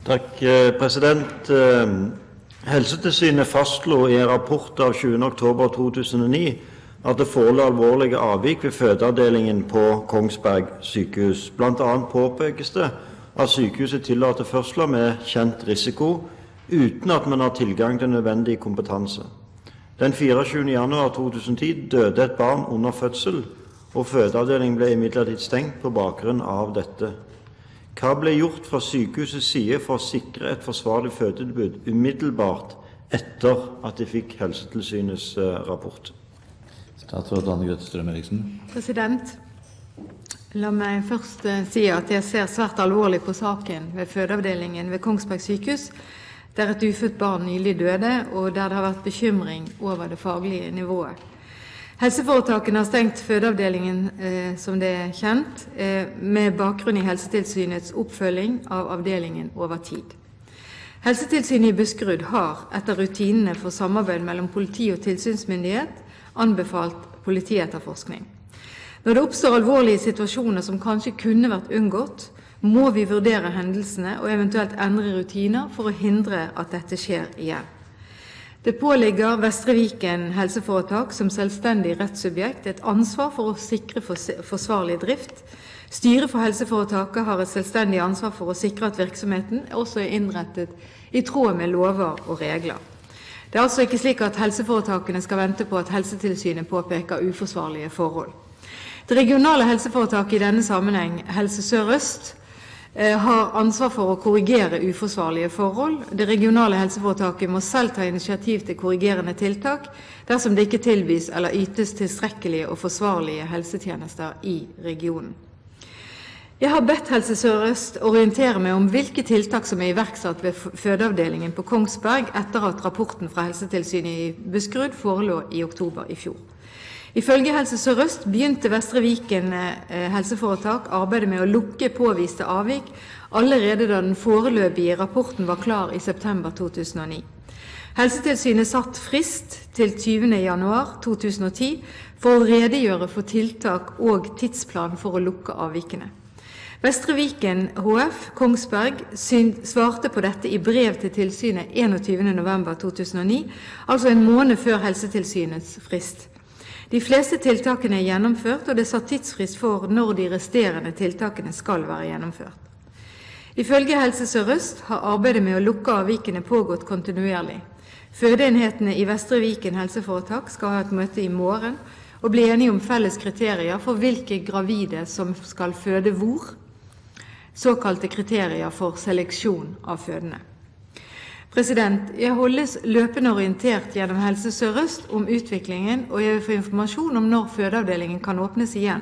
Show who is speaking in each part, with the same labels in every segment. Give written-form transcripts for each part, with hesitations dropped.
Speaker 1: Takk, president. Helsetilsynet fastslo i en rapport av 20. oktober 2009 at det forelå alvorlige avvik ved fødeavdelingen på Kongsberg sykehus. Blant annet påpekes det at sykehuset tillater fødsler med kjent risiko, uten at man har tilgang til nødvendig kompetanse. Den 24. januar 2010 døde et barn under fødsel, og fødeavdelingen ble imidlertid stengt på bakgrunn av dette. Hva ble gjort fra sykehusets side for å sikre et forsvarlig fødetilbud umiddelbart etter at de fikk Helsetilsynets rapport?
Speaker 2: Statsråd Anne-Grete Strøm-Erichsen.
Speaker 3: President, la meg først si at jeg ser svært alvorlig på saken ved fødeavdelingen ved Kongsberg sykehus, der et ufødt barn nylig døde, og der det har vært bekymring over det faglige nivået. Helseforetakene har stengt fødeavdelingen, som det er kjent, med bakgrunn i Helsetilsynets oppfølging av avdelingen over tid. Helsetilsynet i Buskerud har, etter rutinene for samarbeid mellom politi og tilsynsmyndighet, anbefalt politietterforskning. Når det oppstår alvorlige situasjoner som kanskje kunne vært unngått, må vi vurdere hendelsene og eventuelt endre rutiner for å hindre at dette skjer igjen. Det påligger Vestre Viken helseforetak som selvstendig rettssubjekt et ansvar for å sikre forsvarlig drift. Styret for helseforetaket har et selvstendig ansvar for å sikre at virksomheten også er innrettet i tråd med lover og regler. Det er altså ikke slik at helseforetakene skal vente på at Helsetilsynet påpeker uforsvarlige forhold. Det regionale helseforetaket i denne sammenheng, Helse Sør-Øst, har ansvar for å korrigere uforsvarlige forhold. Det regionale helseforetaket må selv ta initiativ til korrigerende tiltak dersom det ikke tilbys eller ytes tilstrekkelige og forsvarlige helsetjenester i regionen. Jeg har bedt Helse Sør-Øst orientere meg om hvilke tiltak som er iverksatt ved fødeavdelingen på Kongsberg etter at rapporten fra Helsetilsynet i Buskerud forelå i oktober i fjor. Ifølge Helse Sør-Øst begynte Vestre Viken helseforetak arbeidet med å lukke påviste avvik allerede da den foreløpige rapporten var klar i september 2009. Helsetilsynet satt frist til 20. januar 2010 for å redegjøre for tiltak og tidsplan for å lukke avvikene. Vestre Viken HF Kongsberg svarte på dette i brev til tilsynet 21. november 2009, altså en måned før Helsetilsynets frist. De fleste tiltakene er gjennomført, og det er satt tidsfrist for når de resterende tiltakene skal være gjennomført. Ifølge Helse Sør-Øst har arbeidet med å lukke avvikene pågått kontinuerlig. Fødeenhetene i Vestre Viken helseforetak skal ha et møte i morgen og bli enige om felles kriterier for hvilke gravide som skal føde hvor, såkalte kriterier for seleksjon av fødende. President, jeg holdes løpende orientert gjennom Helse Sør-Øst om utviklingen, og jeg vil få informasjon om når fødeavdelingen kan åpnes igjen.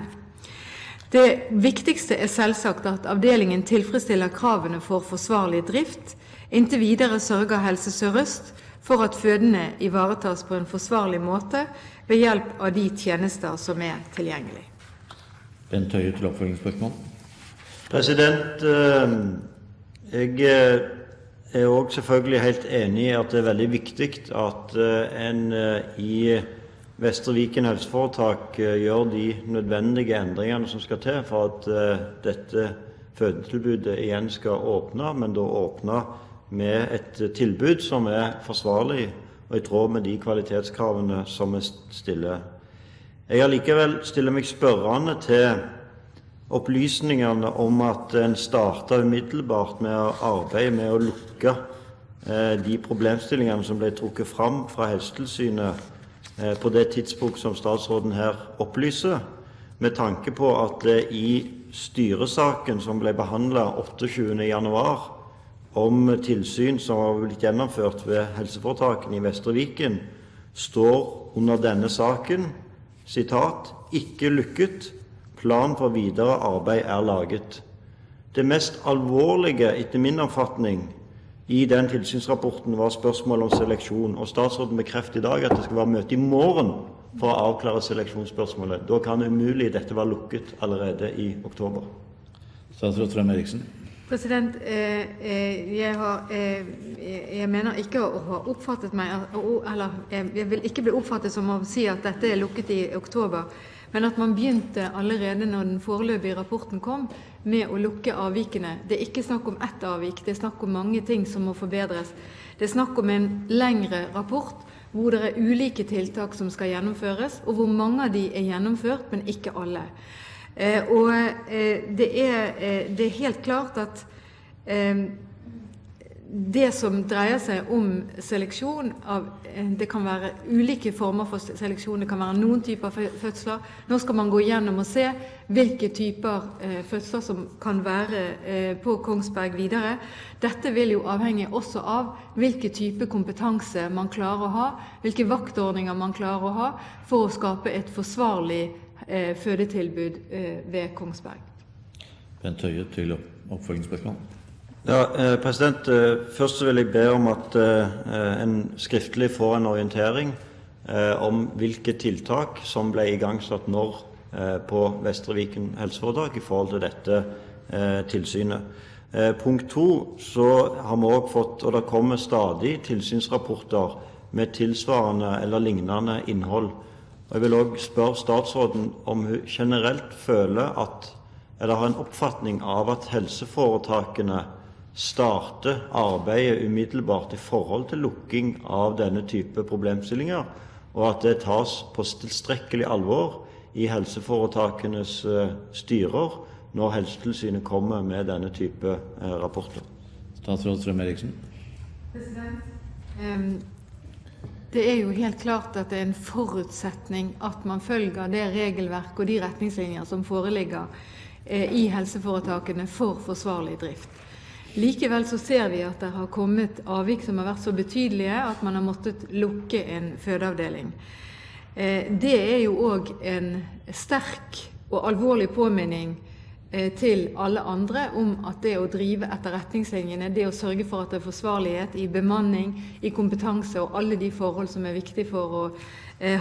Speaker 3: Det viktigste er selvsagt at avdelingen tilfredsstiller kravene for forsvarlig drift. Inntil videre sørger Helse Sør-Øst for at fødende ivaretas på en forsvarlig måte ved hjelp av de tjenester som er tilgjengelig.
Speaker 2: Bent Høie til oppfølgingsspørsmål.
Speaker 1: President, jeg er også selvfølgelig helt enig i at det er veldig viktig at en i Vestre Viken helseforetak gjør de nødvendige endringene som skal til for at dette fødetilbudet igjen skal åpne, men da åpne med et tilbud som er forsvarlig og i tråd med de kvalitetskravene som vi stiller. Jeg allikevel stiller meg spørrende til opplysningene om at en startet umiddelbart med å arbeide med å lukke de problemstillingene som ble trukket fram fra Helsetilsynet på det tidspunkt som statsråden her opplyser, med tanke på at det i styresaken som ble behandlet 28. januar om tilsyn som har blitt gjennomført ved helseforetakene i Vestre Viken, står under denne saken, sitat, «Ikke lykket. Plan for videre arbeid er laget». Det mest alvorlige etter min oppfatning i den tilsynsrapporten var spørsmål om seleksjon, og statsråden bekrefter i dag at det skal være møte i morgen for å avklare seleksjonsspørsmålet. Da kan umulig dette være lukket allerede i oktober.
Speaker 2: Statsråd Strøm-Erichsen.
Speaker 3: President, jeg mener ikke å ha oppfattet meg, eller jeg vil ikke bli oppfattet som å si at dette er lukket i oktober, Men at man begynte allerede når den foreløpige rapporten kom, med å lukke avvikene. Det er ikke snakk om ett avvik, det er snakk om mange ting som må forbedres. Det er snakk om en lengre rapport, hvor det er ulike tiltak som skal gjennomføres, og hvor mange av de er gjennomført, men ikke alle. Det er helt klart at det som dreier seg om seleksjon det kan være ulike former for seleksjon, det kan være noen typer fødsler. Nå skal man gå gjennom og se hvilke typer fødsler som kan være på Kongsberg videre. Dette vil jo avhenge også av hvilke type kompetanse man klarer å ha, hvilke vaktordninger man klarer å ha for å skape et forsvarlig fødetilbud ved Kongsberg.
Speaker 2: Bent Høie til oppfølgingsspørsmål.
Speaker 1: Ja, først vil jeg be om at en skriftlig får en orientering om hvilke tiltak som ble igangsatt når på Vestre Viken helseforetak i forhold til dette tilsynet. Punkt 2, så har vi også fått, og det kommer stadig tilsynsrapporter med tilsvarende eller lignende innhold. Og jeg vil også spørre statsråden om hun generelt føler eller har en oppfatning av at helseforetakene starte arbeidet umiddelbart i forhold til lukking av denne type problemstillinger, og at det tas på tilstrekkelig alvor i helseforetakenes styrer når Helsetilsynet kommer med denne type rapporter.
Speaker 2: Statsråd Strøm-Eriksen.
Speaker 3: Det er jo helt klart at det er en forutsetning at man følger det regelverk og de retningslinjer som foreligger i helseforetakene for forsvarlig drift. Likevel så ser vi at det har kommet avvik som har vært så betydelige at man har måttet lukke en fødeavdeling. Det er jo også en sterk og alvorlig påminning til alle andre om at det å drive etter retningslinjene, det å sørge for at det er forsvarlighet i bemanning, i kompetanse og alle de forhold som er viktige for å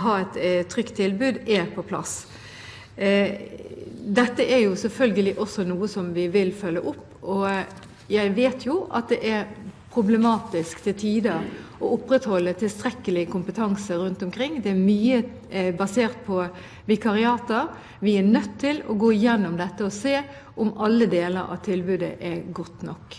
Speaker 3: ha et trygt tilbud, er på plass. Dette er jo selvfølgelig også noe som vi vil følge opp, og jeg vet jo at det er problematisk til tider å opprettholde tilstrekkelig kompetanse rundt omkring. Det er mye basert på vikariater. Vi er nødt til å gå gjennom dette og se om alle deler av tilbudet er godt nok.